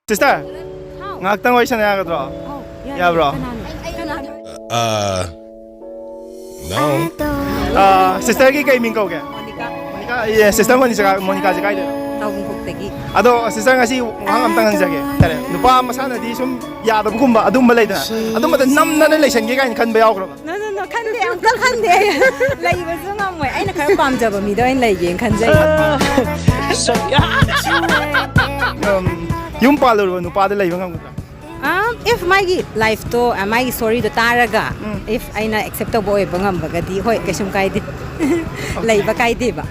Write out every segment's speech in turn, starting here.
Sister, ngaktan wai sana yagadro. Yeah, bro. No. Sister ki kay mingko ke? Monica. Yeah, sister Monica je kai de. Ado sister ngasi wang amtang jage. Tare. Nupa masana di sum ya da bukumba adum balai da. Adum mata nam na relation ge kan kan bayaw kro. No, kan de uncle kan de. Leiba su ngam wai aina kar pam jaba mi do ain lai gen kan jai. Yung palo nupa de leiba ngam kro. If my life to my story to taraga if aina acceptable boy bangam bagadi hoy kasum kai di leiba kai di ba.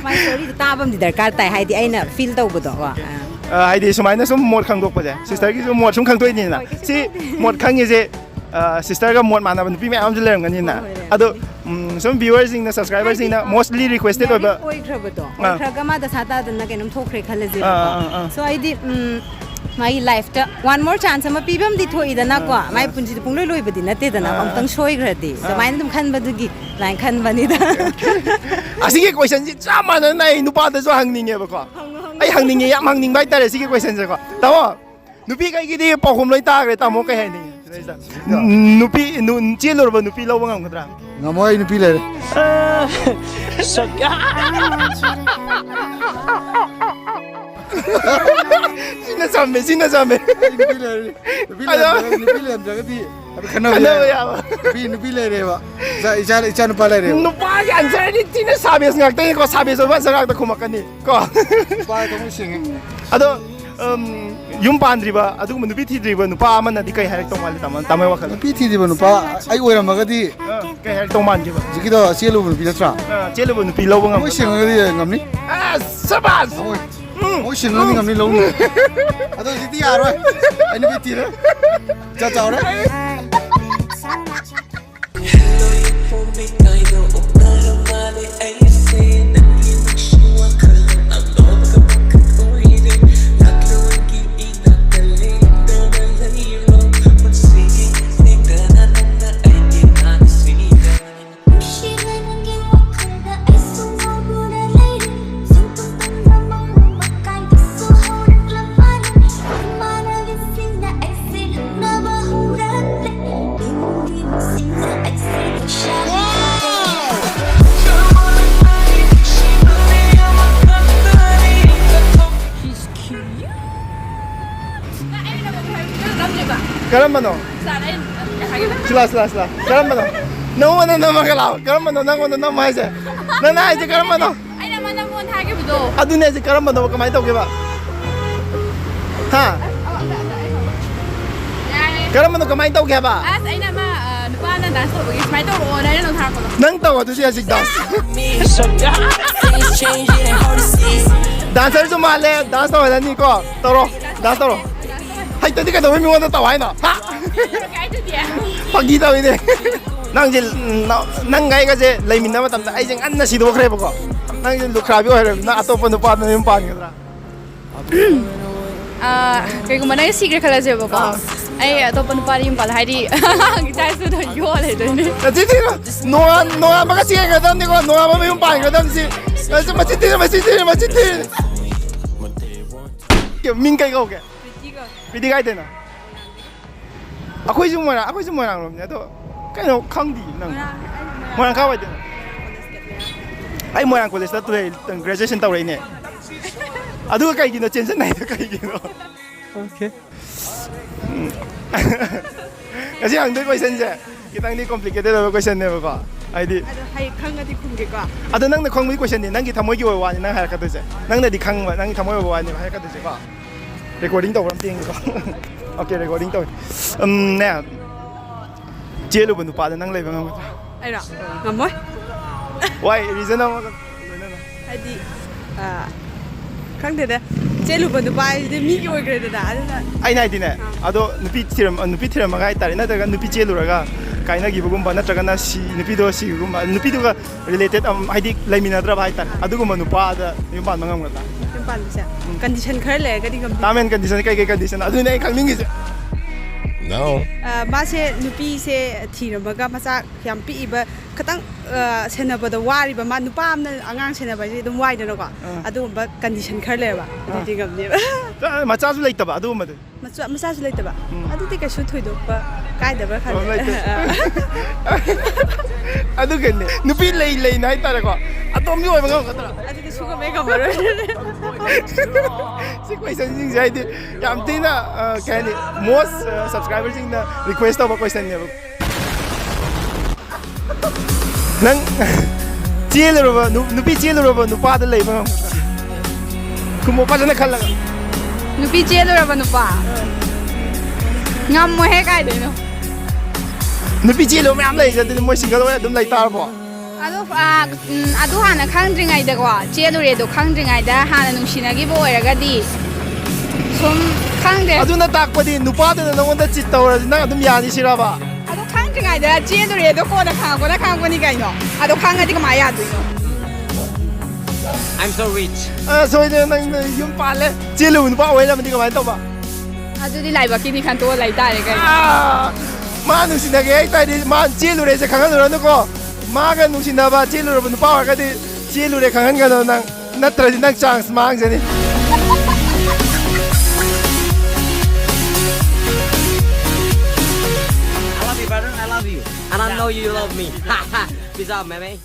My story to tabam di darkar tai hai di aina feel daw bodo wa. Ai di sumaina sum mod khang dok pa je. Sister ki sum mod sum khang toi ni na. Si mod khang ye je sister ga mod mana ban pi me am je lerang ni na. Ado some viewers in the subscribers in mostly requested over so I did my life one more chance I'm a pibam di thoi dana kwa my punji pung loi loi badi nate dana am tang shoi gradi the mind dum khan badugi line khan bani da asige question ji chama na nai nupa da so hangning ye ba ko ai hangning ye yam hangning bai tare sige question je ko tawo nupi kai gi di pahum loi ta gre ta mo kai hai ni nupi nun chelo ba nupi lo ngam ngadra Ngamoy nupi le. Sina sambe. Nupi le berarti apa kenapa ya? Nupi le ba. Ican nupa le. Nupa ya answer ni sina sabe ngak te ko sabe so ba sagak ta khumakani ko. Pa kamu sing. Ado yung pandriba adu nupi thidriba nupa amana di kai harak tongwali tamai wakal. Nupi thidriba nupa ai oira magadi kai harak tongman jiba. Jikido chelu nupi latra. Chelu nupi lo ngam. Mo sing ngamni. Sabas. Mo sing ngamni lo. Ado jiti yaro. Ai nupi tira. Cha cha ora. Karam mano? Sila. Karam mano? No one na magalaw. Karam mano nang ono na mai je. Na je karam mano? Ai na mana mon ha ke budo. Adu ne je karam mano kamai to ke ba? Ha? Karam mano kamai to ke ba? As ai na ma nupa na dance to bagi smai to ro na no tha ko. Nang to adu sia sig dance. Dancer jo male dance to la ni ko. Toro. Dance toro. Hai tadi ka dawai mi wona tawai na. Ha. Kai tu dia. Pagi tawi de. Nang gai ga je leimin na matam ai jeng anna si do khre ba ko. Nang je lukra bi oi na atopa nu pa na yum pan gadra. Kai ko mana secret khala je ba ko. Ai atopa nu pa yum pal hai di. Gitai su do yo le de ni. Ti no ba ka si ga dam ni ko no ba yum pan ga dam si. Ma ti ke min kai ko ke. Pidi kai de na. Akwai jum mona rom ne to. Kai no khang di nang. Mona ka wa de. Ai mona ko le sta to graduation taw ne. Adu kai gi no chen nai kai gi no. Okay. Kasi ang de question je. Kitang ni complicated na question ne ba ko. Ai di. Hai khang adi khum ge ka. Adu nang na khang mi question ni nang gi thamoi gi wa ni nang har ka to je. Nang na di khang wa nang thamoi wa ni har ka to je ko. Recording taw ram ting ko. Okay, recording taw. Ne. Jelu bu nu pa da nang lei ba ngam. Ai ra. Ngamoi. Why reason na Hai di khang de da. Chelu bu nu pa de mi yo gre da. Ai nai di ne. Ado nupi thiram ma gai tare na da nupi chelu ra ga kai na gi bu gum ba na tra ga na si nupi do si gum ba nupi do ga related ai di laimina dra ba hai tar adu gum nu pa da yum ba mangam ga ta. Condition khar le ga di gam. Tamen condition kai condition adu ne khang ning gi No. Mase nupi se thirabaga macha yam pi iba khatang senabada wari ba ma nupa amna angang senaba ji dum wai dana ko adu ba condition khar le ba adi gamne ba macha su leitaba adu madu macha su leitaba adu te ka shu thoido ba kai da ba khar adu genne nupi lei nai tara ko atom mi oi ba ngam khatra adu ke su ga me ga maro si question jing jai di yam tina kani most subscribers jing na request ba question ne ba nang chelo ba nupi chelo ba nupa da lei ba ngam kumo pa jana khalla nupi chelo ba nupa ngam mo he kai de no nupi chelo me am lei ja de mo single wa dum lei tar bo adu hana khangdringai da ko chelure do khangdringai da hana nungsinagi bo oiragadi sum khangde adu na tak padi nupa da na ngon da chit tawra na dum yani sira ba adu khangdringai da chelure do ko na khang ni kai no adu khangadi ka maya du no I'm so rich. So nang yum pale chelo nupa oila madi ka mai to ba adu di laiba ki ni khan to lai ta re kai ma nungsinagi ai tai di ma chelure se khangan ro no ko maga nungsinaba chelo ba nupa ga di chelure khangan ga no nang natra di nang chance mang jani I love you, brother. I love you. And I know you love me. Peace out, man.